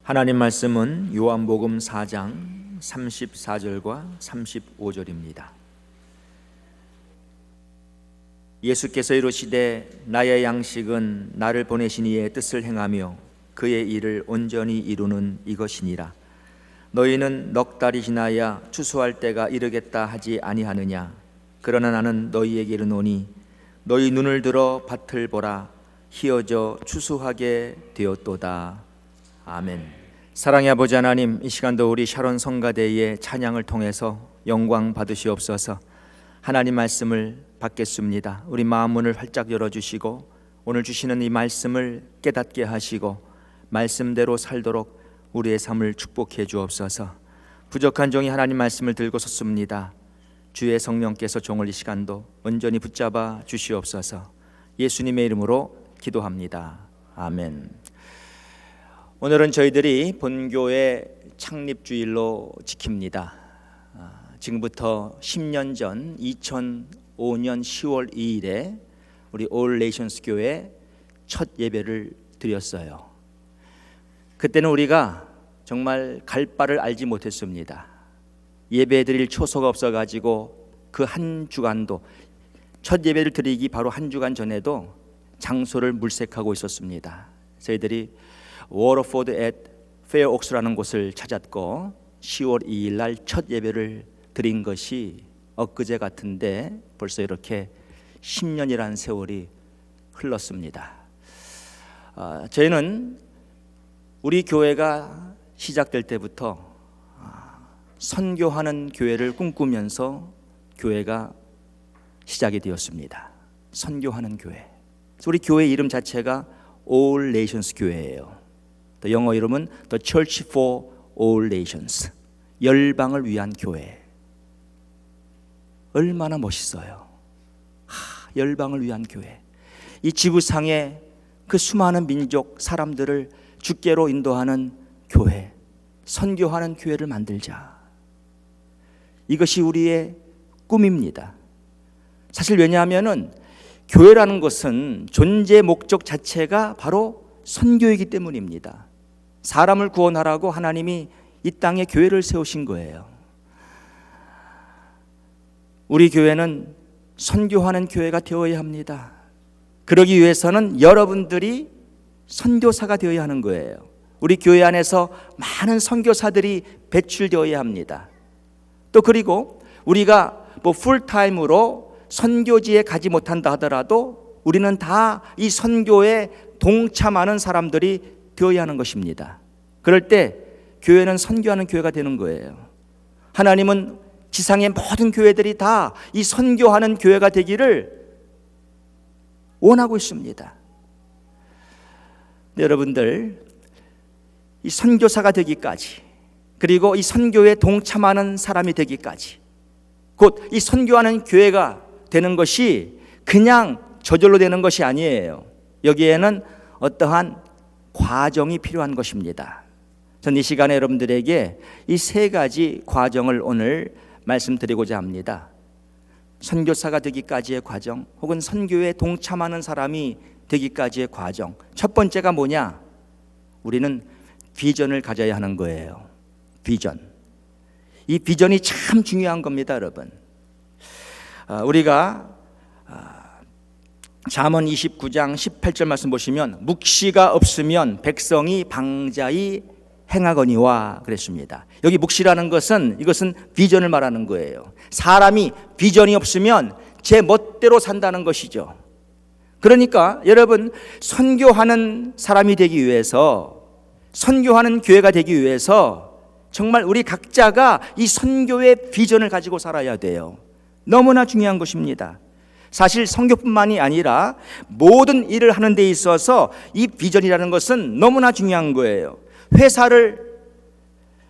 하나님 말씀은 요한복음 4장 34절과 35절입니다. 예수께서 이르시되 나의 양식은 나를 보내신 이의 뜻을 행하며 그의 일을 온전히 이루는 이것이니라. 너희는 넉 달이 지나야 추수할 때가 이르겠다 하지 아니하느냐. 그러나 나는 너희에게 이르노니 너희 눈을 들어 밭을 보라. 희어져 추수하게 되었도다. 아멘. 사랑의 아버지 하나님, 이 시간도 우리 샤론 성가대의 찬양을 통해서 영광 받으시옵소서. 하나님 말씀을 받겠습니다. 우리 마음 문을 활짝 열어주시고 오늘 주시는 이 말씀을 깨닫게 하시고 말씀대로 살도록 우리의 삶을 축복해 주옵소서. 부족한 종이 하나님 말씀을 들고 섰습니다. 주의 성령께서 종을 이 시간도 온전히 붙잡아 주시옵소서. 예수님의 이름으로 기도합니다. 아멘. 오늘은 저희들이 본교회 창립주일로 지킵니다. 지금부터 10년 전 2005년 10월 2일에 우리 올 네이션스 교회 첫 예배를 드렸어요. 그때는 우리가 정말 갈 바를 알지 못했습니다. 예배 드릴 초소가 없어가지고 그 한 주간도, 첫 예배를 드리기 바로 한 주간 전에도 장소를 물색하고 있었습니다. 저희들이 워터포드 앳 페어옥스라는 곳을 찾았고 10월 2일 날 첫 예배를 드린 것이 엊그제 같은데 벌써 이렇게 10년이라는 세월이 흘렀습니다. 저희는 우리 교회가 시작될 때부터 선교하는 교회를 꿈꾸면서 교회가 시작이 되었습니다. 선교하는 교회. 우리 교회 이름 자체가 All Nations 교회예요. 또 영어 이름은 The Church for All Nations. 열방을 위한 교회. 얼마나 멋있어요. 열방을 위한 교회. 이 지구상의 그 수많은 민족 사람들을 주께로 인도하는 교회, 선교하는 교회를 만들자. 이것이 우리의 꿈입니다. 사실 왜냐하면은 교회라는 것은 존재 목적 자체가 바로 선교이기 때문입니다. 사람을 구원하라고 하나님이 이 땅에 교회를 세우신 거예요. 우리 교회는 선교하는 교회가 되어야 합니다. 그러기 위해서는 여러분들이 선교사가 되어야 하는 거예요. 우리 교회 안에서 많은 선교사들이 배출되어야 합니다. 또 그리고 우리가 풀타임으로 선교지에 가지 못한다 하더라도 우리는 다 이 선교에 동참하는 사람들이 되어야 하는 것입니다. 그럴 때 교회는 선교하는 교회가 되는 거예요. 하나님은 지상의 모든 교회들이 다 이 선교하는 교회가 되기를 원하고 있습니다. 여러분들, 이 선교사가 되기까지, 그리고 이 선교에 동참하는 사람이 되기까지, 곧 이 선교하는 교회가 되는 것이 그냥 저절로 되는 것이 아니에요. 여기에는 어떠한 과정이 필요한 것입니다. 전 이 시간에 여러분들에게 이 세 가지 과정을 오늘 말씀드리고자 합니다. 선교사가 되기까지의 과정, 혹은 선교에 동참하는 사람이 되기까지의 과정. 첫 번째가 뭐냐? 우리는 비전을 가져야 하는 거예요. 비전. 이 비전이 참 중요한 겁니다, 여러분. 우리가 잠언 29장 18절 말씀 보시면 묵시가 없으면 백성이 방자히 행하거니와 그랬습니다. 여기 묵시라는 것은, 이것은 비전을 말하는 거예요. 사람이 비전이 없으면 제 멋대로 산다는 것이죠. 그러니까 여러분, 선교하는 사람이 되기 위해서, 선교하는 교회가 되기 위해서 정말 우리 각자가 이 선교의 비전을 가지고 살아야 돼요. 너무나 중요한 것입니다. 사실 선교뿐만이 아니라 모든 일을 하는 데 있어서 이 비전이라는 것은 너무나 중요한 거예요. 회사를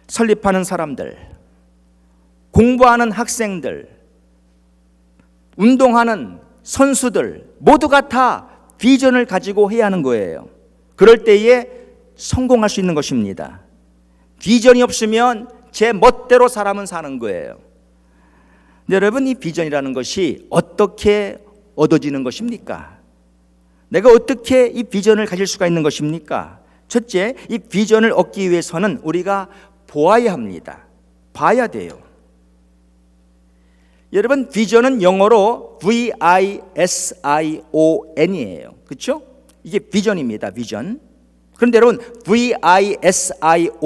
설립하는 사람들, 공부하는 학생들, 운동하는 선수들, 모두가 다 비전을 가지고 해야 하는 거예요. 그럴 때에 성공할 수 있는 것입니다. 비전이 없으면 제 멋대로 사람은 사는 거예요. 여러분, 이 비전이라는 것이 어떻게 얻어지는 것입니까? 내가 어떻게 이 비전을 가질 수가 있는 것입니까? 첫째, 이 비전을 얻기 위해서는 우리가 보아야 합니다. 봐야 돼요. 여러분, 비전은 영어로 VISION이에요. 그렇죠? 이게 비전입니다. 비전. 그런데 여러분, VISION이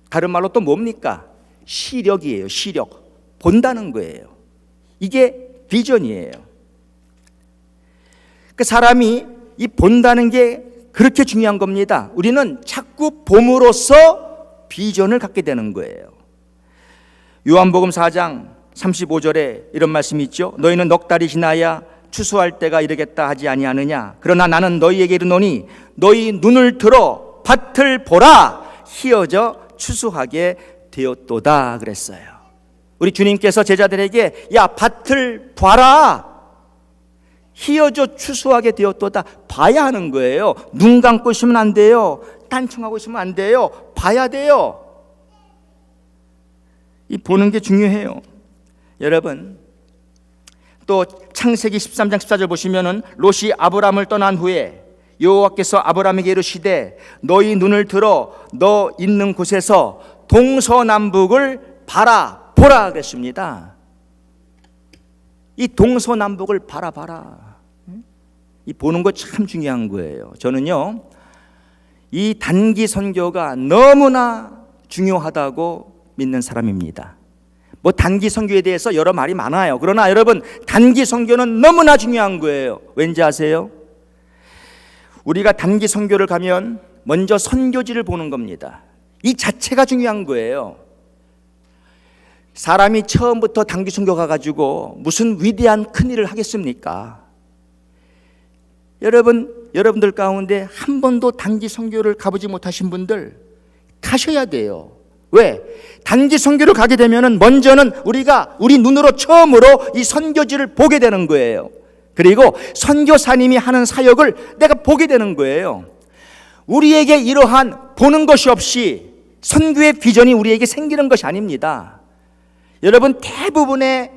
다른 말로 또 뭡니까? 시력이에요. 시력. 본다는 거예요. 이게 비전이에요. 그 사람이 이 본다는 게 그렇게 중요한 겁니다. 우리는 자꾸 봄으로써 비전을 갖게 되는 거예요. 요한복음 4장 35절에 이런 말씀이 있죠. 너희는 넉 달이 지나야 추수할 때가 이르겠다 하지 아니하느냐. 그러나 나는 너희에게 이르노니 너희 눈을 들어 밭을 보라. 희어져 추수하게 되었도다 그랬어요. 우리 주님께서 제자들에게 야, 밭을 봐라. 희어져 추수하게 되었도다. 봐야 하는 거예요. 눈 감고 있으면 안 돼요. 딴청하고 있으면 안 돼요. 봐야 돼요. 이 보는 게 중요해요. 여러분, 또 창세기 13장 14절 보시면은 롯이 아브람을 떠난 후에 여호와께서 아브람에게 이르시되 너희 눈을 들어 너 있는 곳에서 동서남북을 보라 그랬습니다. 이 동서남북을 봐라. 이 보는 거 참 중요한 거예요. 저는요, 이 단기 선교가 너무나 중요하다고 믿는 사람입니다. 뭐 단기 선교에 대해서 여러 말이 많아요. 그러나 여러분, 단기 선교는 너무나 중요한 거예요. 왠지 아세요? 우리가 단기 선교를 가면 먼저 선교지를 보는 겁니다. 이 자체가 중요한 거예요. 사람이 처음부터 단기 선교 가가지고 무슨 위대한 큰일을 하겠습니까? 여러분들 가운데 한 번도 단기 선교를 가보지 못하신 분들 가셔야 돼요. 왜? 단기 선교를 가게 되면은 먼저는 우리 눈으로 처음으로 이 선교지를 보게 되는 거예요. 그리고 선교사님이 하는 사역을 내가 보게 되는 거예요. 우리에게 이러한 보는 것이 없이 선교의 비전이 우리에게 생기는 것이 아닙니다. 여러분, 대부분의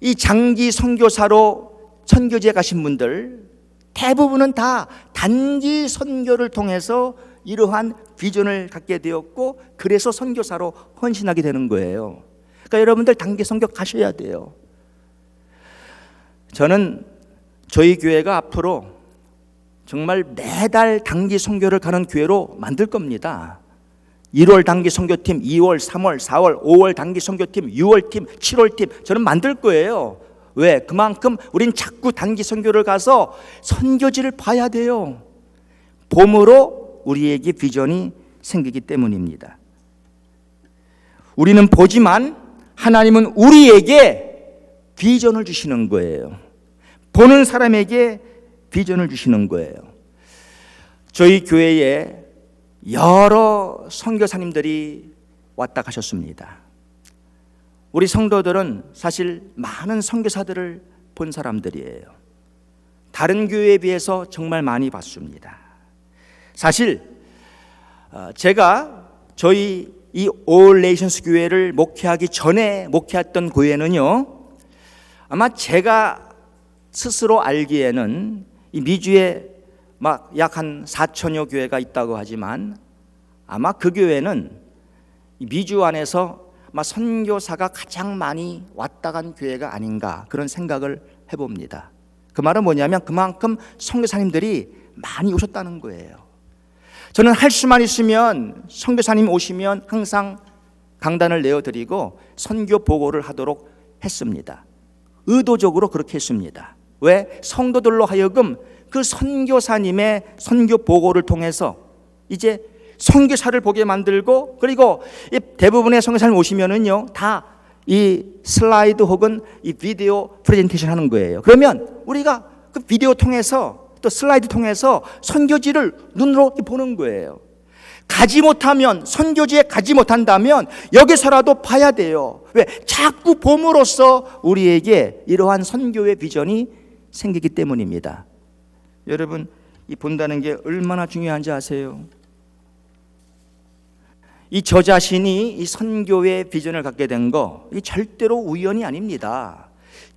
이 장기 선교사로 선교지에 가신 분들 대부분은 다 단기 선교를 통해서 이러한 비전을 갖게 되었고, 그래서 선교사로 헌신하게 되는 거예요. 그러니까 여러분들 단기 선교 가셔야 돼요. 저는 저희 교회가 앞으로 정말 매달 단기 선교를 가는 교회로 만들 겁니다. 1월 단기 선교팀, 2월, 3월, 4월, 5월 단기 선교팀, 6월팀, 7월팀 저는 만들 거예요. 왜? 그만큼 우린 자꾸 단기 선교를 가서 선교지를 봐야 돼요. 봄으로 우리에게 비전이 생기기 때문입니다. 우리는 보지만 하나님은 우리에게 비전을 주시는 거예요. 보는 사람에게 비전을 주시는 거예요. 저희 교회에 여러 선교사님들이 왔다 가셨습니다. 우리 성도들은 사실 많은 선교사들을 본 사람들이에요. 다른 교회에 비해서 정말 많이 봤습니다. 사실 제가 저희 이 All Nations 교회를 목회하기 전에 목회했던 교회는요, 아마 제가 스스로 알기에는 이 미주에 막 약 한 4천여 교회가 있다고 하지만 아마 그 교회는 미주 안에서 아마 선교사가 가장 많이 왔다 간 교회가 아닌가, 그런 생각을 해봅니다. 그 말은 뭐냐면 그만큼 선교사님들이 많이 오셨다는 거예요. 저는 할 수만 있으면 선교사님 오시면 항상 강단을 내어드리고 선교 보고를 하도록 했습니다. 의도적으로 그렇게 했습니다. 왜? 성도들로 하여금 그 선교사님의 선교 보고를 통해서 이제 선교사를 보게 만들고, 그리고 대부분의 선교사님 오시면은요 다 이 슬라이드 혹은 이 비디오 프레젠테이션 하는 거예요. 그러면 우리가 그 비디오 통해서 또 슬라이드 통해서 선교지를 눈으로 보는 거예요. 가지 못하면, 선교지에 가지 못한다면 여기서라도 봐야 돼요. 왜? 자꾸 봄으로써 우리에게 이러한 선교의 비전이 생기기 때문입니다. 여러분, 이 본다는 게 얼마나 중요한지 아세요? 이 저 자신이 이 선교의 비전을 갖게 된 거, 이 절대로 우연이 아닙니다.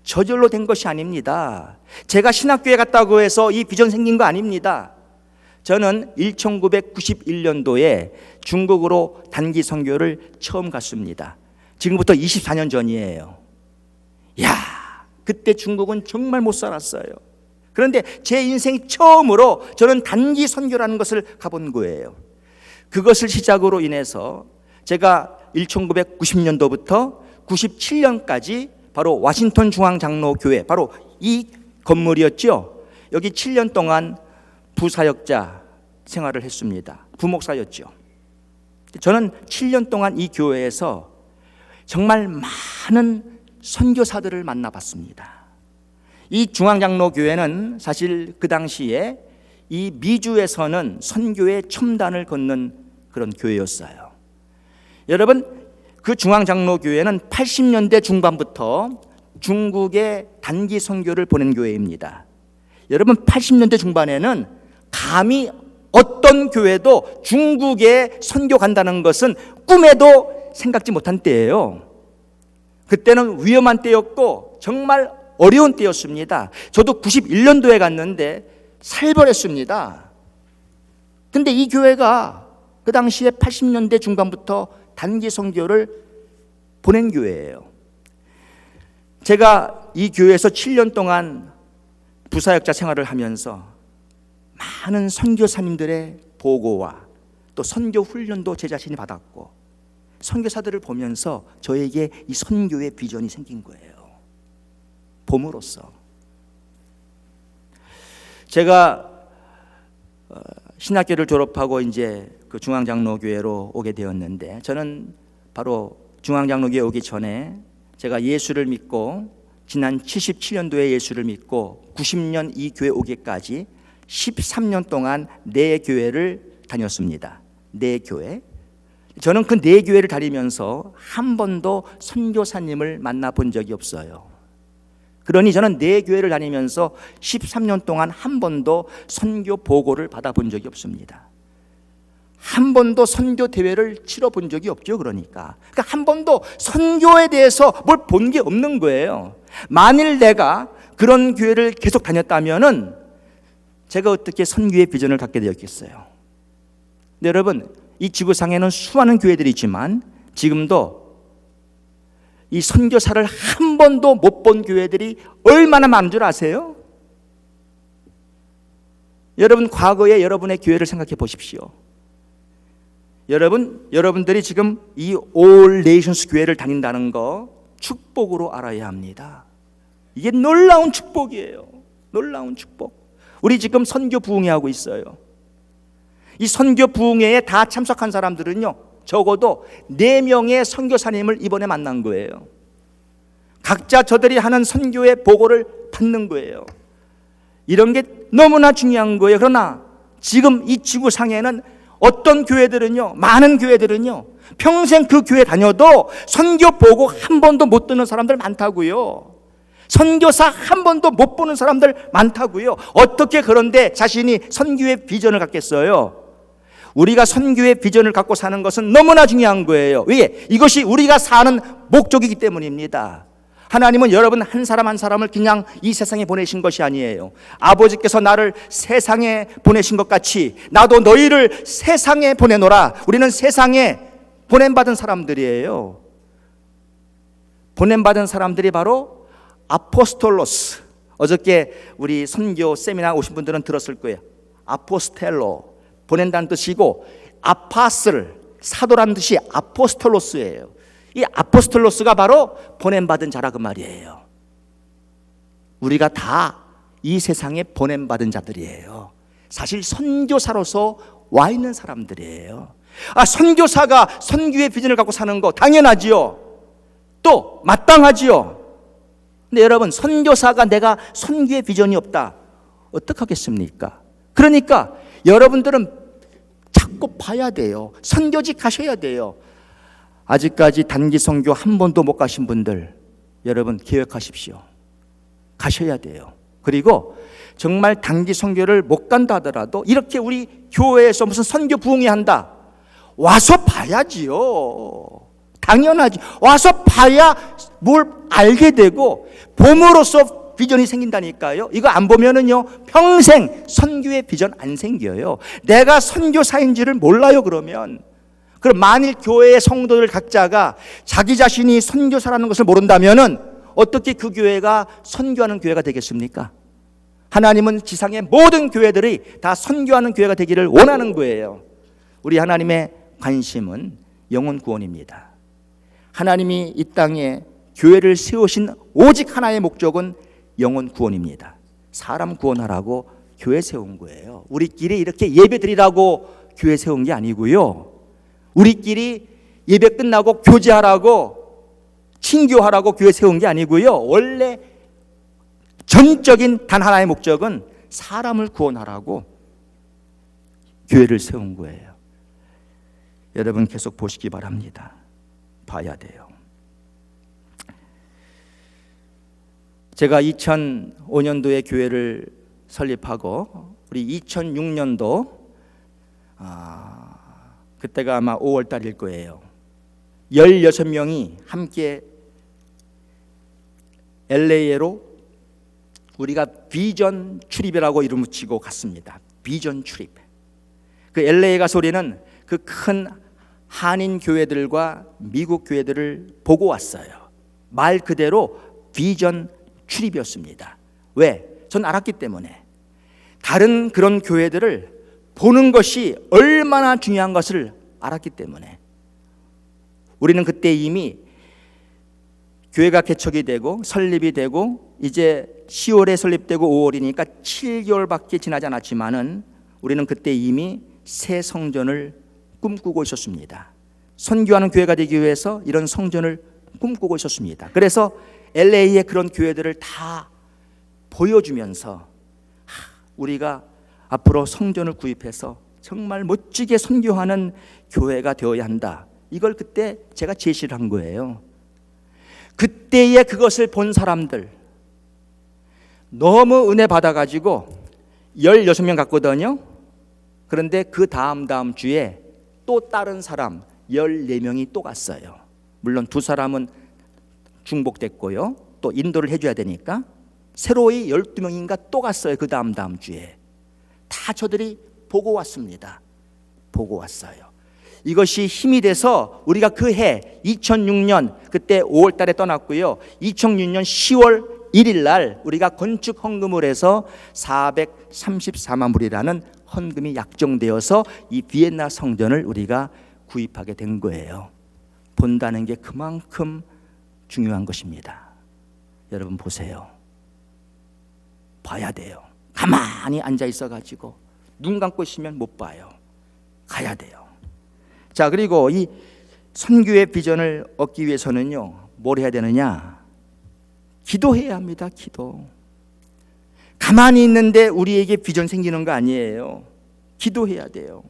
저절로 된 것이 아닙니다. 제가 신학교에 갔다고 해서 이 비전 생긴 거 아닙니다. 저는 1991년도에 중국으로 단기 선교를 처음 갔습니다. 지금부터 24년 전이에요. 야, 그때 중국은 정말 못 살았어요. 그런데 제 인생 처음으로 저는 단기 선교라는 것을 가본 거예요. 그것을 시작으로 인해서 제가 1990년도부터 97년까지 바로 워싱턴 중앙장로교회, 바로 이 건물이었죠. 여기 7년 동안 부사역자 생활을 했습니다. 부목사였죠. 저는 7년 동안 이 교회에서 정말 많은 선교사들을 만나봤습니다. 이 중앙장로교회는 사실 그 당시에 이 미주에서는 선교의 첨단을 걷는 그런 교회였어요. 여러분, 그 중앙장로교회는 80년대 중반부터 중국에 단기 선교를 보낸 교회입니다. 여러분, 80년대 중반에는 감히 어떤 교회도 중국에 선교 간다는 것은 꿈에도 생각지 못한 때예요. 그때는 위험한 때였고 정말 어려운 때였습니다. 저도 91년도에 갔는데 살벌했습니다. 근데 이 교회가 그 당시에 80년대 중반부터 단기 선교를 보낸 교회예요. 제가 이 교회에서 7년 동안 부사역자 생활을 하면서 많은 선교사님들의 보고와 또 선교 훈련도 제 자신이 받았고, 선교사들을 보면서 저에게 이 선교의 비전이 생긴 거예요. 봄으로써 제가 신학교를 졸업하고 이제 그 중앙장로교회로 오게 되었는데, 저는 바로 중앙장로교회 오기 전에 제가 예수를 믿고 지난 77년도에 예수를 믿고 90년 이 교회 오기까지 13년 동안 네 교회를 다녔습니다. 네 교회. 저는 그 네 교회를 다니면서 한 번도 선교사님을 만나본 적이 없어요. 그러니 저는 네 교회를 다니면서 13년 동안 한 번도 선교 보고를 받아본 적이 없습니다. 한 번도 선교 대회를 치러본 적이 없죠. 그러니까 한 번도 선교에 대해서 뭘 본 게 없는 거예요. 만일 내가 그런 교회를 계속 다녔다면은 제가 어떻게 선교의 비전을 갖게 되었겠어요. 근데 여러분, 이 지구상에는 수많은 교회들이 있지만 지금도 이 선교사를 한 번도 못 본 교회들이 얼마나 많은 줄 아세요? 여러분, 과거에 여러분의 교회를 생각해 보십시오. 여러분들이 지금 이 All Nations 교회를 다닌다는 거 축복으로 알아야 합니다. 이게 놀라운 축복이에요. 놀라운 축복. 우리 지금 선교 부흥회 하고 있어요. 이 선교 부흥회에 다 참석한 사람들은요, 적어도 4명의 선교사님을 이번에 만난 거예요. 각자 저들이 하는 선교의 보고를 받는 거예요. 이런 게 너무나 중요한 거예요. 그러나 지금 이 지구상에는 어떤 교회들은요, 많은 교회들은요, 평생 그 교회 다녀도 선교 보고 한 번도 못 듣는 사람들 많다고요. 선교사 한 번도 못 보는 사람들 많다고요. 어떻게 그런데 자신이 선교의 비전을 갖겠어요? 우리가 선교의 비전을 갖고 사는 것은 너무나 중요한 거예요. 왜? 이것이 우리가 사는 목적이기 때문입니다. 하나님은 여러분 한 사람 한 사람을 그냥 이 세상에 보내신 것이 아니에요. 아버지께서 나를 세상에 보내신 것 같이 나도 너희를 세상에 보내노라. 우리는 세상에 보냄받은 사람들이에요. 보냄받은 사람들이 바로 아포스톨로스. 어저께 우리 선교 세미나 오신 분들은 들었을 거예요. 아포스텔로, 보낸다는 뜻이고, 아파슬, 사도라는 뜻이 아포스톨로스예요. 이 아포스톨로스가 바로 보냄받은 자라 그 말이에요. 우리가 다 이 세상에 보냄받은 자들이에요. 사실 선교사로서 와 있는 사람들이에요. 선교사가 선교의 비전을 갖고 사는 거 당연하지요. 또 마땅하지요. 근데 여러분, 선교사가 내가 선교의 비전이 없다, 어떡하겠습니까? 그러니까 여러분들은 자꾸 봐야 돼요. 선교지 가셔야 돼요. 아직까지 단기 선교 한 번도 못 가신 분들, 여러분 계획하십시오. 가셔야 돼요. 그리고 정말 단기 선교를 못 간다 하더라도 이렇게 우리 교회에서 무슨 선교 부흥회 한다, 와서 봐야지요. 당연하지. 와서 봐야 뭘 알게 되고 봄으로써 비전이 생긴다니까요. 이거 안 보면은요 평생 선교의 비전 안 생겨요. 내가 선교사인지를 몰라요. 그럼 만일 교회의 성도들 각자가 자기 자신이 선교사라는 것을 모른다면은 어떻게 그 교회가 선교하는 교회가 되겠습니까? 하나님은 지상의 모든 교회들이 다 선교하는 교회가 되기를 원하는 거예요. 우리 하나님의 관심은 영혼 구원입니다. 하나님이 이 땅에 교회를 세우신 오직 하나의 목적은 영혼 구원입니다. 사람 구원하라고 교회 세운 거예요. 우리끼리 이렇게 예배 드리라고 교회 세운 게 아니고요. 우리끼리 예배 끝나고 교제하라고 친교하라고 교회 세운 게 아니고요. 원래 전적인 단 하나의 목적은 사람을 구원하라고 교회를 세운 거예요. 여러분 계속 보시기 바랍니다. 봐야 돼요. 제가 2005년도에 교회를 설립하고 우리 2006년도 그때가 아마 5월 달일 거예요. 16명이 함께 LA로 우리가 비전 출입이라고 이름 붙이고 갔습니다. 비전 출입. 그 LA 가서 우리는 그 큰 한인 교회들과 미국 교회들을 보고 왔어요. 말 그대로 비전 출입이었습니다. 왜? 전 알았기 때문에. 다른 그런 교회들을 보는 것이 얼마나 중요한 것을 알았기 때문에. 우리는 그때 이미 교회가 개척이 되고 설립이 되고 이제 10월에 설립되고 5월이니까 7개월밖에 지나지 않았지만은 우리는 그때 이미 새 성전을 꿈꾸고 있었습니다. 선교하는 교회가 되기 위해서 이런 성전을 꿈꾸고 있었습니다. 그래서 LA의 그런 교회들을 다 보여주면서 우리가 앞으로 성전을 구입해서 정말 멋지게 선교하는 교회가 되어야 한다. 이걸 그때 제가 제시를 한 거예요. 그때의 그것을 본 사람들 너무 은혜 받아가지고 16명 갔거든요. 그런데 그 다음 주에 또 다른 사람 14명이 또 갔어요. 물론 2사람은 중복됐고요. 또 인도를 해줘야 되니까 새로이 12명인가 또 갔어요. 그 다음 주에. 다 저들이 보고 왔습니다. 보고 왔어요. 이것이 힘이 돼서 우리가 그 해 2006년 그때 5월 달에 떠났고요. 2006년 10월 1일 날 우리가 건축 헌금을 해서 434만 불이라는 헌금이 약정되어서 이 비엔나 성전을 우리가 구입하게 된 거예요. 본다는 게 그만큼 중요한 것입니다. 여러분 보세요. 봐야 돼요. 가만히 앉아 있어가지고 눈 감고 있으면 못 봐요. 가야 돼요. 자, 그리고 이 선교의 비전을 얻기 위해서는요, 뭘 해야 되느냐? 기도해야 합니다. 기도. 가만히 있는데 우리에게 비전 생기는 거 아니에요. 기도해야 돼요.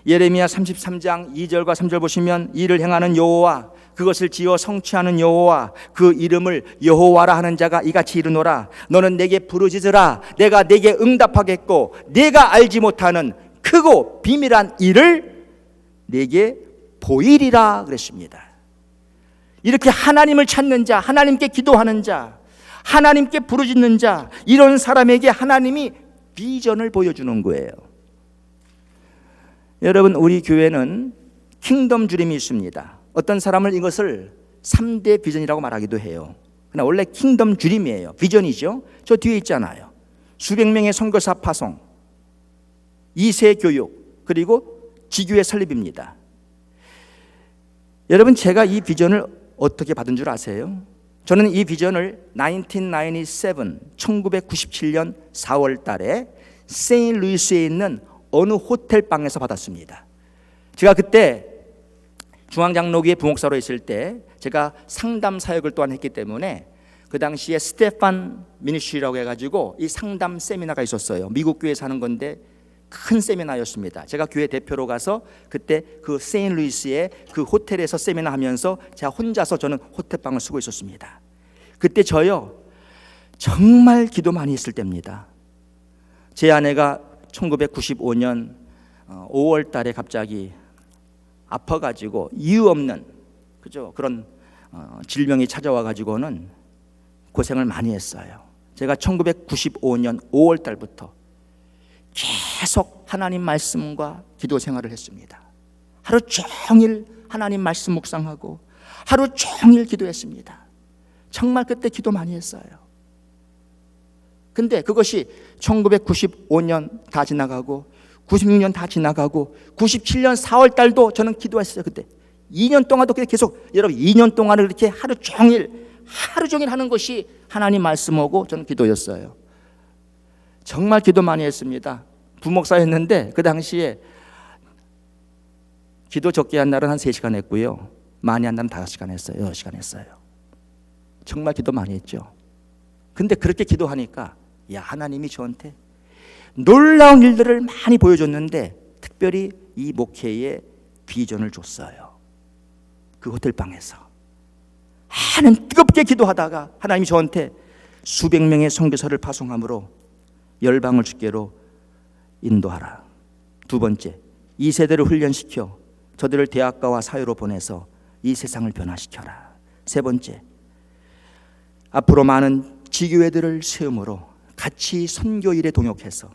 예레미야 33장 2절과 3절 보시면 이를 행하는 여호와 그것을 지어 성취하는 여호와 그 이름을 여호와라 하는 자가 이같이 이르노라. 너는 내게 부르짖으라. 내가 내게 응답하겠고 내가 알지 못하는 크고 비밀한 일을 내게 보이리라 그랬습니다. 이렇게 하나님을 찾는 자, 하나님께 기도하는 자, 하나님께 부르짖는 자, 이런 사람에게 하나님이 비전을 보여주는 거예요. 여러분, 우리 교회는 킹덤 드림이 있습니다. 어떤 사람은 이것을 3대 비전이라고 말하기도 해요. 그러나 원래 킹덤 드림이에요. 비전이죠. 저 뒤에 있잖아요. 수백 명의 선교사 파송, 2세 교육, 그리고 지교회 설립입니다. 여러분, 제가 이 비전을 어떻게 받은 줄 아세요? 저는 이 비전을 1997년 4월 달에 세인루이스에 있는 어느 호텔 방에서 받았습니다. 제가 그때 중앙장로교회 부목사로 있을 때 제가 상담 사역을 또한 했기 때문에 그 당시에 스테판 미니스트리라고 해가지고 이 상담 세미나가 있었어요. 미국 교회에서 하는 건데 큰 세미나였습니다. 제가 교회 대표로 가서 그때 그 세인루이스의 그 호텔에서 세미나 하면서 제가 혼자서 저는 호텔방을 쓰고 있었습니다. 그때 저요 정말 기도 많이 했을 때입니다. 제 아내가 1995년 5월 달에 갑자기 아파가지고 이유 없는 그런 질병이 찾아와 가지고는 고생을 많이 했어요. 제가 1995년 5월 달부터 계속 하나님 말씀과 기도 생활을 했습니다. 하루 종일 하나님 말씀 묵상하고 하루 종일 기도했습니다. 정말 그때 기도 많이 했어요. 근데 그것이 1995년 다 지나가고 96년 다 지나가고 97년 4월 달도 저는 기도했어요. 그때 2년 동안도 계속, 여러분 2년 동안을 그렇게 하루 종일 하는 것이 하나님 말씀 오고 저는 기도였어요. 정말 기도 많이 했습니다. 부목사였는데 그 당시에 기도 적게 한 날은 한 3시간 했고요, 많이 한 날은 5시간 했어요. 6시간 했어요. 정말 기도 많이 했죠. 근데 그렇게 기도하니까 하나님이 저한테 놀라운 일들을 많이 보여줬는데 특별히 이 목회에 비전을 줬어요. 그 호텔방에서 하는 뜨겁게 기도하다가 하나님이 저한테 수백 명의 선교사를 파송함으로 열방을 주께로 인도하라. 두 번째, 이 세대를 훈련시켜 저들을 대학가와 사회로 보내서 이 세상을 변화시켜라. 세 번째, 앞으로 많은 지교회들을 세움으로 같이 선교 일에 동역해서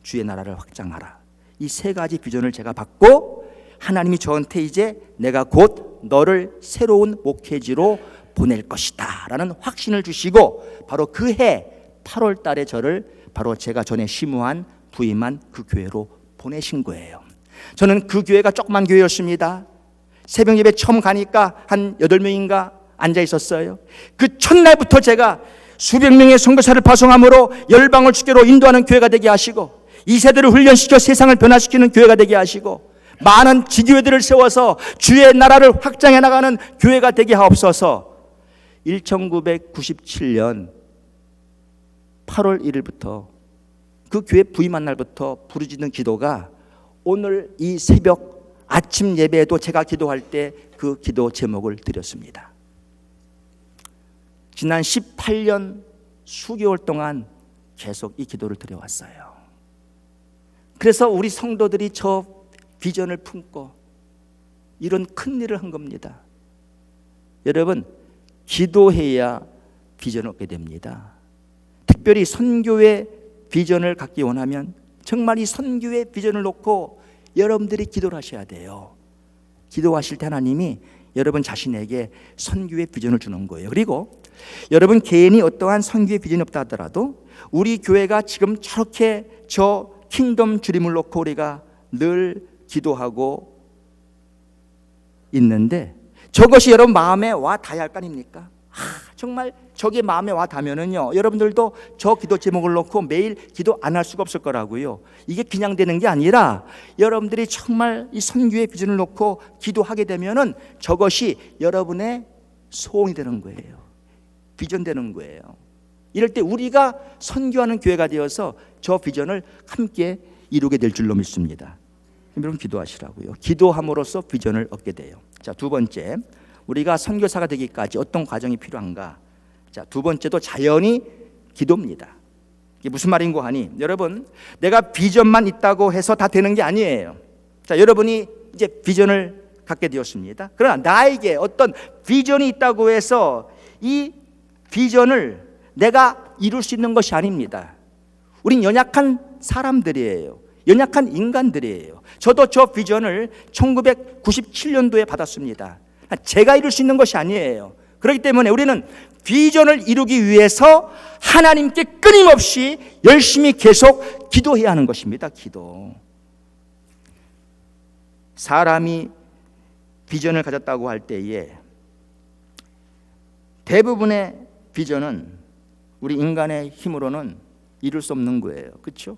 주의 나라를 확장하라. 이 세 가지 비전을 제가 받고 하나님이 저한테 이제 내가 곧 너를 새로운 목회지로 보낼 것이다 라는 확신을 주시고 바로 그 해 8월 달에 저를 바로 제가 전에 심우한 부임한 그 교회로 보내신 거예요. 저는 그 교회가 조그만 교회였습니다. 새벽 예배 처음 가니까 한 8명인가 앉아 있었어요. 그 첫날부터 제가 수백 명의 선교사를 파송함으로 열방을 주께로 인도하는 교회가 되게 하시고 이 세대를 훈련시켜 세상을 변화시키는 교회가 되게 하시고 많은 지교회들을 세워서 주의 나라를 확장해 나가는 교회가 되게 하옵소서. 1997년 8월 1일부터 그 교회 부임한 날부터 부르짖는 기도가 오늘 이 새벽 아침 예배에도 제가 기도할 때 그 기도 제목을 드렸습니다. 지난 18년 수개월 동안 계속 이 기도를 드려왔어요. 그래서 우리 성도들이 저 비전을 품고 이런 큰 일을 한 겁니다. 여러분, 기도해야 비전을 얻게 됩니다. 특별히 선교의 비전을 갖기 원하면 정말 이 선교의 비전을 놓고 여러분들이 기도를 하셔야 돼요. 기도하실 때 하나님이 여러분 자신에게 선교의 비전을 주는 거예요. 그리고 여러분 개인이 어떠한 선교의 비전이 없다 하더라도 우리 교회가 지금 저렇게 저 킹덤 주림을 놓고 우리가 늘 기도하고 있는데 저것이 여러분 마음에 와 닿아야 할 거 아닙니까? 정말 저게 마음에 와 닿으면은요, 여러분들도 저 기도 제목을 놓고 매일 기도 안 할 수가 없을 거라고요. 이게 그냥 되는 게 아니라 여러분들이 정말 이 선교의 비전을 놓고 기도하게 되면은 저것이 여러분의 소원이 되는 거예요. 비전 되는 거예요. 이럴 때 우리가 선교하는 교회가 되어서 저 비전을 함께 이루게 될 줄로 믿습니다. 여러분 기도하시라고요. 기도함으로써 비전을 얻게 돼요. 자, 두 번째, 우리가 선교사가 되기까지 어떤 과정이 필요한가? 자, 두 번째도 자연히 기도입니다. 이게 무슨 말인고 하니, 여러분 내가 비전만 있다고 해서 다 되는 게 아니에요. 자, 여러분이 이제 비전을 갖게 되었습니다. 그러나 나에게 어떤 비전이 있다고 해서 이 비전을 내가 이룰 수 있는 것이 아닙니다. 우린 연약한 사람들이에요. 연약한 인간들이에요. 저도 저 비전을 1997년도에 받았습니다. 제가 이룰 수 있는 것이 아니에요. 그렇기 때문에 우리는 비전을 이루기 위해서 하나님께 끊임없이 열심히 계속 기도해야 하는 것입니다. 기도. 사람이 비전을 가졌다고 할 때에 대부분의 비전은 우리 인간의 힘으로는 이룰 수 없는 거예요. 그렇죠?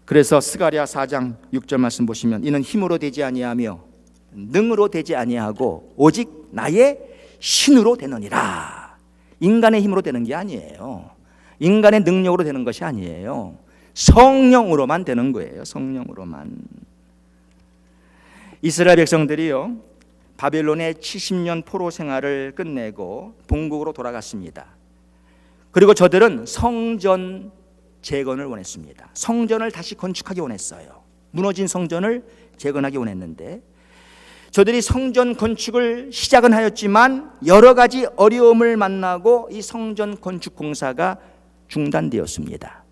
그래서 스가랴 4장 6절 말씀 보시면 이는 힘으로 되지 아니하며 능으로 되지 아니하고 오직 나의 신으로 되느니라. 인간의 힘으로 되는 게 아니에요. 인간의 능력으로 되는 것이 아니에요. 성령으로만 되는 거예요. 성령으로만. 이스라엘 백성들이요, 바벨론의 70년 포로 생활을 끝내고 본국으로 돌아갔습니다. 그리고 저들은 성전 재건을 원했습니다. 성전을 다시 건축하기 원했어요. 무너진 성전을 재건하기 원했는데 저들이 성전 건축을 시작은 하였지만 여러 가지 어려움을 만나고 이 성전 건축 공사가 중단되었습니다.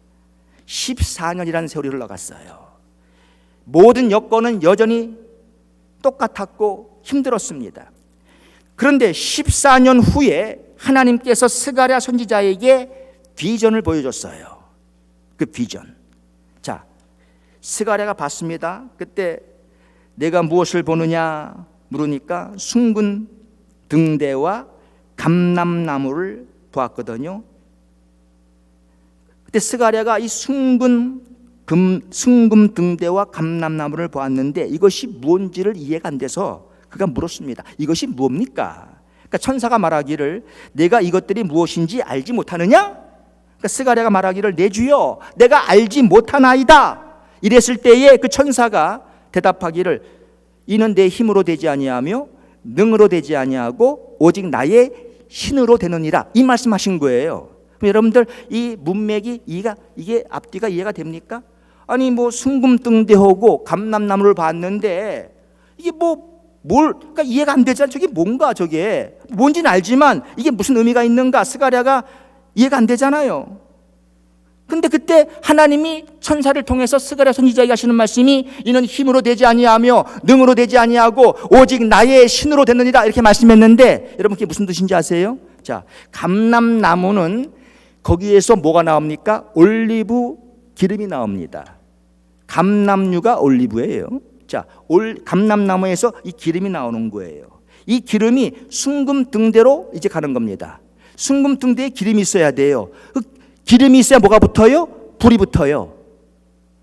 14년이라는 세월이 흘러갔어요. 모든 여건은 여전히 똑같았고 힘들었습니다. 그런데 14년 후에 하나님께서 스가랴 선지자에게 비전을 보여줬어요. 그 비전. 자, 스가랴가 봤습니다. 그때 내가 무엇을 보느냐 물으니까 숭근 등대와 감람나무를 보았거든요. 그때 스가랴가 이 숭근 등대와 감람나무를 보았는데 이것이 무엇인지를 이해가 안 돼서 그가 물었습니다. 이것이 무엇입니까? 그러니까 천사가 말하기를 내가 이것들이 무엇인지 알지 못하느냐? 그러니까 스가랴가 말하기를 내 주여 내가 알지 못하나이다. 이랬을 때에 그 천사가 대답하기를 이는 내 힘으로 되지 아니하며 능으로 되지 아니하고 오직 나의 신으로 되느니라. 이 말씀하신 거예요. 그럼 여러분들 이 문맥이 이게 앞뒤가 이해가 됩니까? 아니 뭐 숭금등대하고 감람나무를 봤는데 이게 그러니까 이해가 안 되잖아. 저게 뭔가 저게 뭔지는 알지만 이게 무슨 의미가 있는가 스가랴가 이해가 안 되잖아요. 근데 그때 하나님이 천사를 통해서 스가랴 선지자에게 하시는 말씀이 이는 힘으로 되지 아니하며 능으로 되지 아니하고 오직 나의 신으로 되느니라 이렇게 말씀했는데 여러분 그게 무슨 뜻인지 아세요? 자, 감람나무는 거기에서 뭐가 나옵니까? 올리브 기름이 나옵니다. 감람류가 올리브예요. 자, 감람나무에서 이 기름이 나오는 거예요. 이 기름이 숭금등대로 이제 가는 겁니다. 숭금등대에 기름이 있어야 돼요. 기름이 있어야 뭐가 붙어요? 불이 붙어요.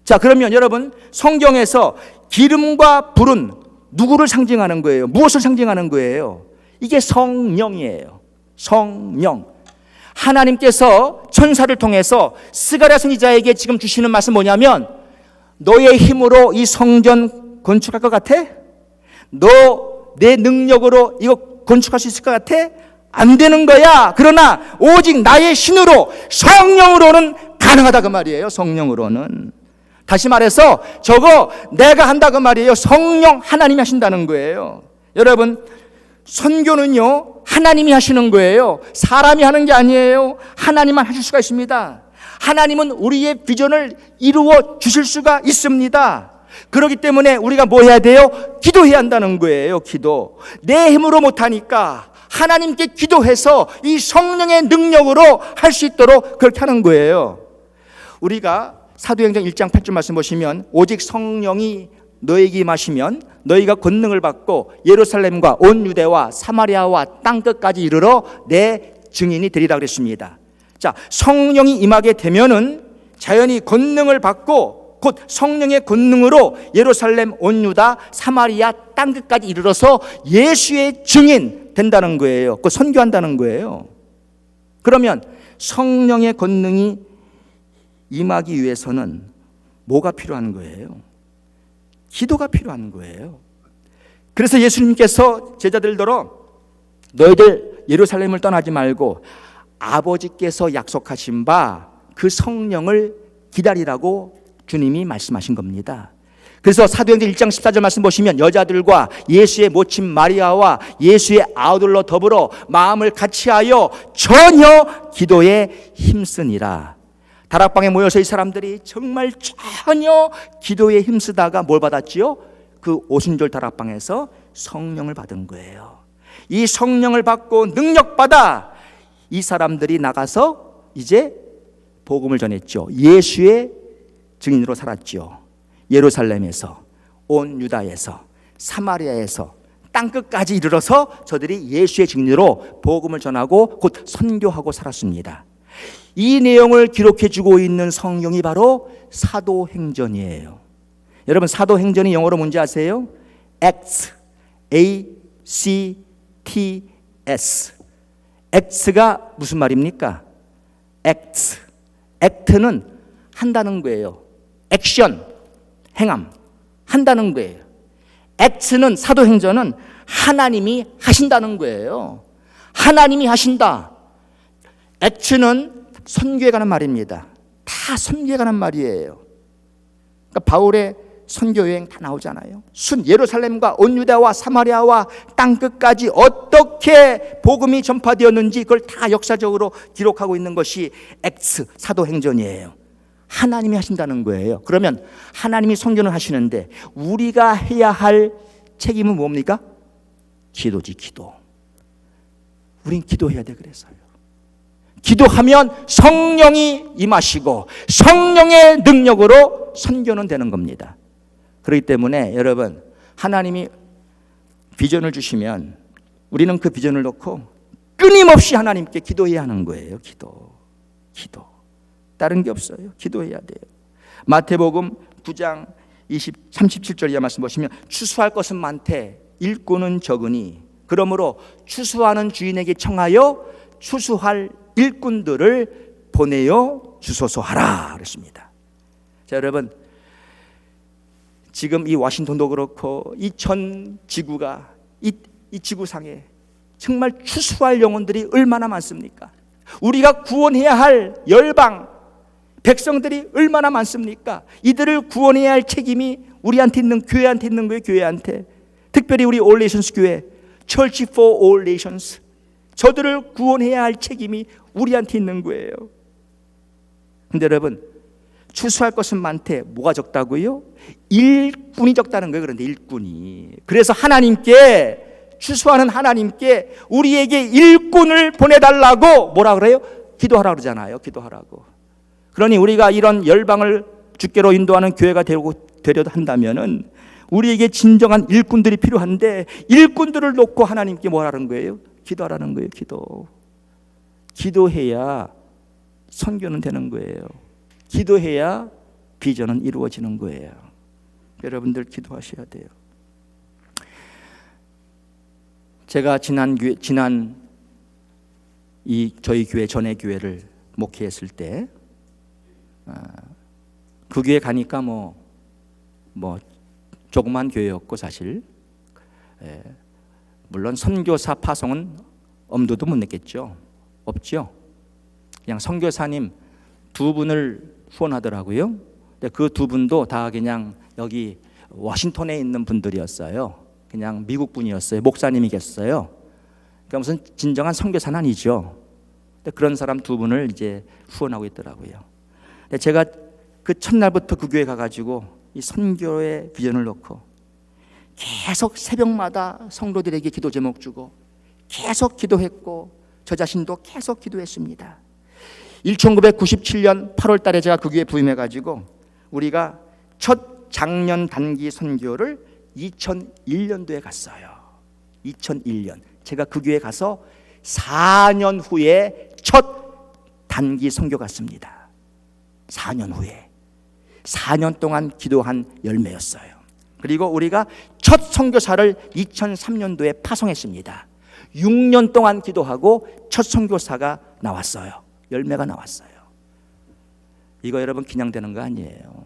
자, 그러면 여러분 성경에서 기름과 불은 누구를 상징하는 거예요? 무엇을 상징하는 거예요? 이게 성령이에요. 성령. 하나님께서 천사를 통해서 스가랴 선지자에게 지금 주시는 말씀 뭐냐면 너의 힘으로 이 성전 건축할 것 같아? 너 내 능력으로 이거 건축할 수 있을 것 같아? 안 되는 거야. 그러나 오직 나의 신으로 성령으로는 가능하다 그 말이에요. 성령으로는. 다시 말해서 저거 내가 한다 그 말이에요. 성령 하나님이 하신다는 거예요. 여러분 선교는요 하나님이 하시는 거예요. 사람이 하는 게 아니에요. 하나님만 하실 수가 있습니다. 하나님은 우리의 비전을 이루어 주실 수가 있습니다. 그렇기 때문에 우리가 뭐 해야 돼요? 기도해야 한다는 거예요. 기도. 내 힘으로 못하니까 하나님께 기도해서 이 성령의 능력으로 할 수 있도록 그렇게 하는 거예요. 우리가 사도행전 1장 8절 말씀 보시면 오직 성령이 너에게 임하시면 너희가 권능을 받고 예루살렘과 온 유대와 사마리아와 땅끝까지 이르러 내 증인이 되리라 그랬습니다. 자, 성령이 임하게 되면은 자연히 권능을 받고 곧 성령의 권능으로 예루살렘 온 유다 사마리아 땅끝까지 이르러서 예수의 증인 된다는 거예요. 그 선교한다는 거예요. 그러면 성령의 권능이 임하기 위해서는 뭐가 필요한 거예요? 기도가 필요한 거예요. 그래서 예수님께서 제자들더러 너희들 예루살렘을 떠나지 말고 아버지께서 약속하신 바 그 성령을 기다리라고 주님이 말씀하신 겁니다. 그래서 사도행전 1장 14절 말씀 보시면 여자들과 예수의 모친 마리아와 예수의 아들로 더불어 마음을 같이하여 전혀 기도에 힘쓰니라. 다락방에 모여서 이 사람들이 정말 전혀 기도에 힘쓰다가 뭘 받았지요? 그 오순절 다락방에서 성령을 받은 거예요. 이 성령을 받고 능력받아 이 사람들이 나가서 이제 복음을 전했죠. 예수의 증인으로 살았죠. 예루살렘에서 온 유다에서 사마리아에서 땅끝까지 이르러서 저들이 예수의 증인으로 복음을 전하고 곧 선교하고 살았습니다. 이 내용을 기록해 주고 있는 성경이 바로 사도행전이에요. 여러분 사도행전이 영어로 뭔지 아세요? Acts, A-C-T-S. Acts가 무슨 말입니까? Acts. Act는 한다는 거예요. 액션, 행함, 한다는 거예요. Acts는 사도행전은 하나님이 하신다는 거예요. 하나님이 하신다. Acts는 선교에 관한 말입니다. 다 선교에 관한 말이에요. 그러니까 바울의 선교 여행 다 나오잖아요. 예루살렘과 온 유다와 사마리아와 땅 끝까지 어떻게 복음이 전파되었는지 그걸 다 역사적으로 기록하고 있는 것이 액츠 사도행전이에요. 하나님이 하신다는 거예요. 그러면 하나님이 선교는 하시는데 우리가 해야 할 책임은 뭡니까? 기도지, 기도. 우린 기도해야 돼. 그래서요. 기도하면 성령이 임하시고 성령의 능력으로 선교는 되는 겁니다. 그렇기 때문에 여러분, 하나님이 비전을 주시면 우리는 그 비전을 놓고 끊임없이 하나님께 기도해야 하는 거예요. 기도. 다른 게 없어요. 기도해야 돼요. 마태복음 9장 37절 이하 말씀 보시면 추수할 것은 많되 일꾼은 적으니 그러므로 추수하는 주인에게 청하여 추수할 일꾼들을 보내어 주소서 하라 그랬습니다. 자, 여러분, 지금 이 워싱턴도 그렇고 이 전 지구가 이 지구상에 정말 추수할 영혼들이 얼마나 많습니까? 우리가 구원해야 할 열방 백성들이 얼마나 많습니까? 이들을 구원해야 할 책임이 우리한테 있는, 교회한테 있는 거예요. 교회한테. 특별히 우리 All Nations 교회, Church for All Nations, 저들을 구원해야 할 책임이 우리한테 있는 거예요. 근데 여러분, 추수할 것은 많대. 뭐가 적다고요? 일꾼이 적다는 거예요. 그런데 일꾼이. 그래서 하나님께, 추수하는 하나님께 우리에게 일꾼을 보내달라고 뭐라 그래요? 기도하라 그러잖아요. 기도하라고. 그러니 우리가 이런 열방을 주께로 인도하는 교회가 되려도 한다면은 우리에게 진정한 일꾼들이 필요한데 일꾼들을 놓고 하나님께 뭐라는 거예요? 기도하라는 거예요. 기도해야 선교는 되는 거예요. 기도해야 비전은 이루어지는 거예요. 여러분들 기도하셔야 돼요. 제가 지난 저희 교회 전에 교회를 목회했을 때 그 교회 가니까 뭐 조그만 교회였고 사실 물론 선교사 파송은 엄두도 못 냈겠죠. 없죠. 그냥 선교사님 2분을 후원하더라고요. 근데 그 2분도 다 그냥 여기 워싱턴에 있는 분들이었어요. 그냥 미국 분이었어요. 목사님이 계셨어요. 그러니까 무슨 진정한 선교사는 아니죠. 근데 그런 사람 2분을 이제 후원하고 있더라고요. 근데 제가 그 첫날부터 그 교회 가가지고 이 선교의 비전을 놓고 계속 새벽마다 성도들에게 기도 제목 주고 계속 기도했고 저 자신도 계속 기도했습니다. 1997년 8월 달에 제가 그 교회에 부임해가지고 우리가 첫 작년 단기 선교를 2001년도에 갔어요. 2001년. 제가 그 교회에 가서 4년 후에 첫 단기 선교 갔습니다. 4년 후에. 4년 동안 기도한 열매였어요. 그리고 우리가 첫 선교사를 2003년도에 파송했습니다. 6년 동안 기도하고 첫 선교사가 나왔어요. 열매가 나왔어요. 이거 여러분 그냥 되는 거 아니에요.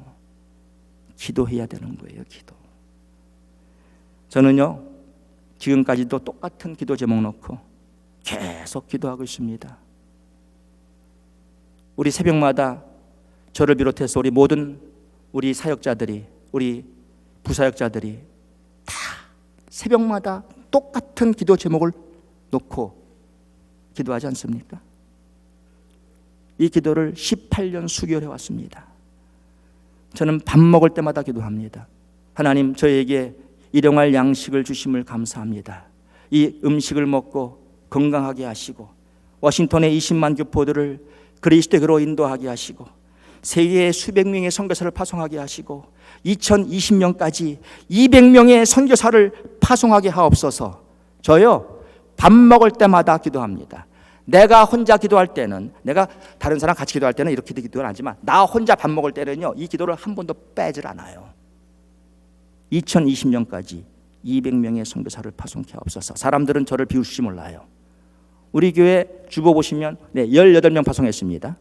기도해야 되는 거예요. 기도. 저는요 지금까지도 똑같은 기도 제목 놓고 계속 기도하고 있습니다. 우리 새벽마다 저를 비롯해서 우리 모든 우리 사역자들이, 우리 부사역자들이 다 새벽마다 똑같은 기도 제목을 놓고 기도하지 않습니까? 이 기도를 18년 수개월 해왔습니다. 저는 밥 먹을 때마다 기도합니다. 하나님, 저에게 일용할 양식을 주심을 감사합니다. 이 음식을 먹고 건강하게 하시고 워싱턴의 20만 교포들을 그리스도로 인도하게 하시고 세계의 수백 명의 선교사를 파송하게 하시고 2020년까지 200명의 선교사를 파송하게 하옵소서. 저요 밥 먹을 때마다 기도합니다. 내가 혼자 기도할 때는, 내가 다른 사람 같이 기도할 때는 이렇게 기도를 하지만 나 혼자 밥 먹을 때는요 이 기도를 한 번도 빼질 않아요. 2020년까지 200명의 선교사를 파송케 하옵소서. 사람들은 저를 비웃을지 몰라요. 우리 교회 주보 보시면 18명 파송했습니다.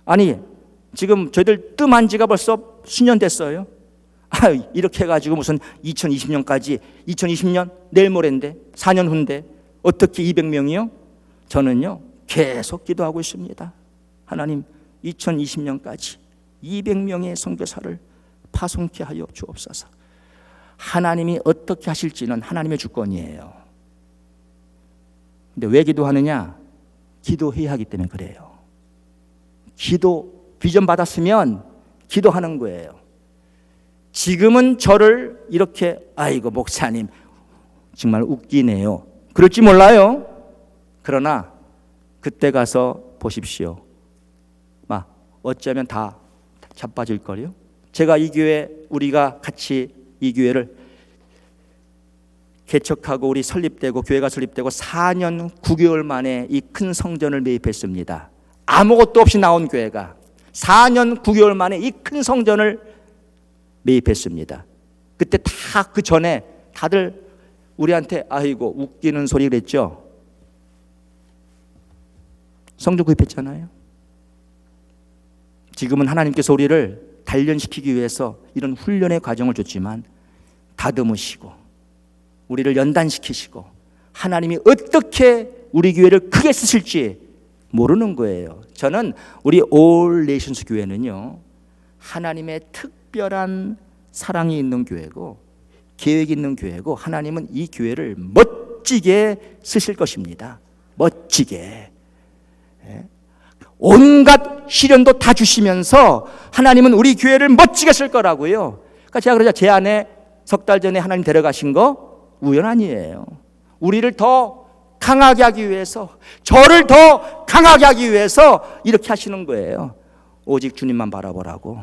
아니 지금 저희들 뜸한 지가 벌써 수년 됐어요. 이렇게 해가지고 무슨 2020년까지 2020년 내일 모레인데 4년 후인데 어떻게 200명이요? 저는요 계속 기도하고 있습니다. 하나님 2020년까지 200명의 선교사를 파송케 하여 주옵소서. 하나님이 어떻게 하실지는 하나님의 주권이에요. 근데 왜 기도하느냐? 기도해야 하기 때문에 그래요. 비전 받았으면 기도하는 거예요. 지금은 저를 이렇게 아이고 목사님 정말 웃기네요, 그럴지 몰라요. 그러나 그때 가서 보십시오. 어쩌면 다 자빠질걸요. 제가 이 교회, 우리가 같이 이 교회를 개척하고 우리 설립되고 교회가 설립되고 4년 9개월 만에 이 큰 성전을 매입했습니다. 아무것도 없이 나온 교회가 4년 9개월 만에 이 큰 성전을 매입했습니다. 그때 다 그 전에 다들 우리한테 아이고 웃기는 소리 그랬죠. 성전 구입했잖아요. 지금은 하나님께서 우리를 단련시키기 위해서 이런 훈련의 과정을 줬지만 다듬으시고 우리를 연단시키시고 하나님이 어떻게 우리 교회를 크게 쓰실지 모르는 거예요. 저는 우리 올 네이션스 교회는요, 하나님의 특별한 사랑이 있는 교회고 계획이 있는 교회고, 하나님은 이 교회를 멋지게 쓰실 것입니다. 멋지게. 온갖 시련도 다 주시면서 하나님은 우리 교회를 멋지게 쓸 거라고요. 그러니까 제가 그러자 제 안에 석 달 전에 하나님 데려가신 거 우연 아니에요. 우리를 더 강하게 하기 위해서, 저를 더 강하게 하기 위해서 이렇게 하시는 거예요. 오직 주님만 바라보라고.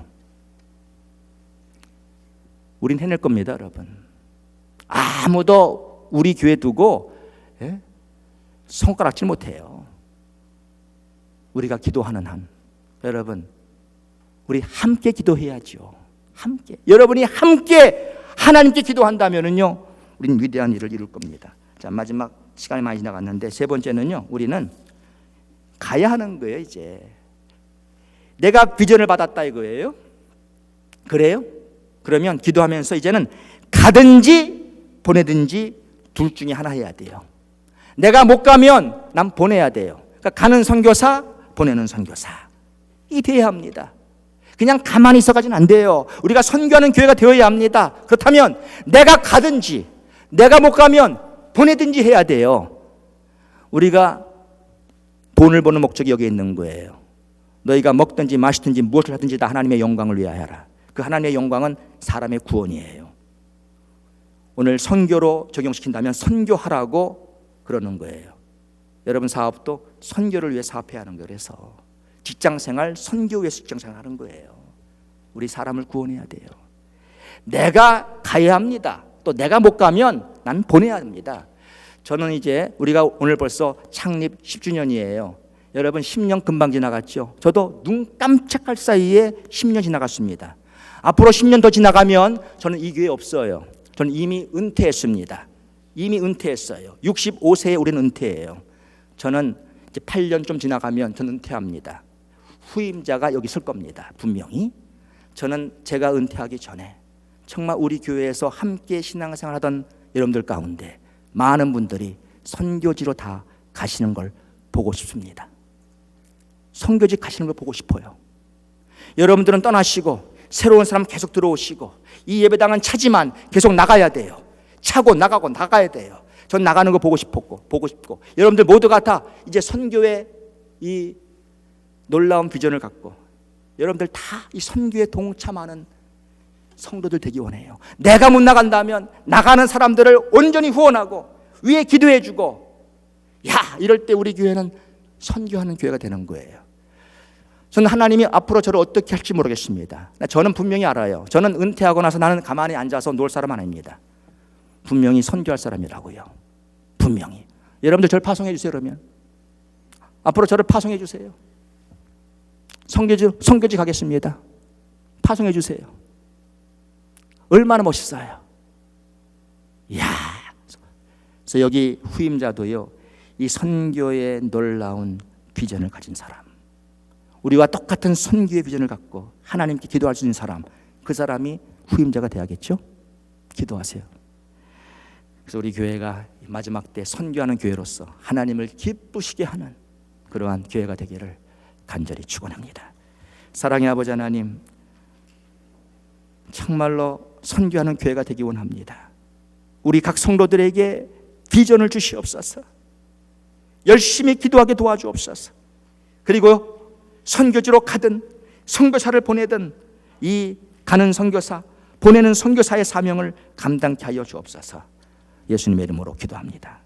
우린 해낼 겁니다, 여러분. 아무도 우리 교회 두고 손가락질 못해요. 우리가 기도하는 한, 여러분, 우리 함께 기도해야죠. 함께. 여러분이 함께 하나님께 기도한다면은요, 우리는 위대한 일을 이룰 겁니다. 자, 마지막 시간이 많이 지나갔는데 세 번째는요, 우리는 가야 하는 거예요. 이제 내가 비전을 받았다 이거예요. 그래요? 그러면 기도하면서 이제는 가든지 보내든지 둘 중에 하나 해야 돼요. 내가 못 가면 난 보내야 돼요. 그러니까 가는 선교사, 보내는 선교사, 이 돼야 합니다. 그냥 가만히 있어가지는 안 돼요. 우리가 선교하는 교회가 되어야 합니다. 그렇다면 내가 가든지 내가 못 가면 보내든지 해야 돼요. 우리가 돈을 버는 목적이 여기에 있는 거예요. 너희가 먹든지 마시든지 무엇을 하든지 다 하나님의 영광을 위하여 하라. 그 하나님의 영광은 사람의 구원이에요. 오늘 선교로 적용시킨다면 선교하라고 그러는 거예요. 여러분 사업도 선교를 위해 사업해야 하는 거예요. 그래서 직장생활 선교 위해서 직장생활 하는 거예요. 우리 사람을 구원해야 돼요. 내가 가야 합니다. 또 내가 못 가면 난 보내야 합니다. 저는 이제 우리가 오늘 벌써 창립 10주년이에요. 여러분 10년 금방 지나갔죠. 저도 눈 깜짝할 사이에 10년 지나갔습니다. 앞으로 10년 더 지나가면 저는 이 교회 없어요. 저는 이미 은퇴했습니다. 이미 은퇴했어요. 65세에 우리는 은퇴해요. 저는 이제 8년 좀 지나가면 저는 은퇴합니다. 후임자가 여기 설 겁니다. 분명히. 저는 제가 은퇴하기 전에 정말 우리 교회에서 함께 신앙생활 하던 여러분들 가운데 많은 분들이 선교지로 다 가시는 걸 보고 싶습니다. 선교지 가시는 걸 보고 싶어요. 여러분들은 떠나시고 새로운 사람 계속 들어오시고 이 예배당은 차지만 계속 나가야 돼요. 차고 나가고 나가야 돼요. 전 나가는 거 보고 싶고 여러분들 모두가 다 이제 선교의 이 놀라운 비전을 갖고 여러분들 다 이 선교에 동참하는 성도들 되기 원해요. 내가 못 나간다면 나가는 사람들을 온전히 후원하고 위에 기도해주고, 야, 이럴 때 우리 교회는 선교하는 교회가 되는 거예요. 저는 하나님이 앞으로 저를 어떻게 할지 모르겠습니다. 저는 분명히 알아요. 저는 은퇴하고 나서 나는 가만히 앉아서 놀 사람 아닙니다. 분명히 선교할 사람이라고요. 분명히. 여러분들 저를 파송해 주세요. 그러면 앞으로 저를 파송해 주세요. 선교지 가겠습니다. 파송해 주세요. 얼마나 멋있어요. 이야. 그래서 여기 후임자도요, 이 선교의 놀라운 비전을 가진 사람, 우리와 똑같은 선교의 비전을 갖고 하나님께 기도할 수 있는 사람, 그 사람이 후임자가 돼야겠죠? 기도하세요. 그래서 우리 교회가 마지막 때 선교하는 교회로서 하나님을 기쁘시게 하는 그러한 교회가 되기를 간절히 축원합니다. 사랑의 아버지 하나님, 정말로 선교하는 교회가 되기 원합니다. 우리 각 성도들에게 비전을 주시옵소서. 열심히 기도하게 도와주옵소서. 그리고 선교지로 가든 선교사를 보내든 이 가는 선교사, 보내는 선교사의 사명을 감당케 하여 주옵소서. 예수님의 이름으로 기도합니다.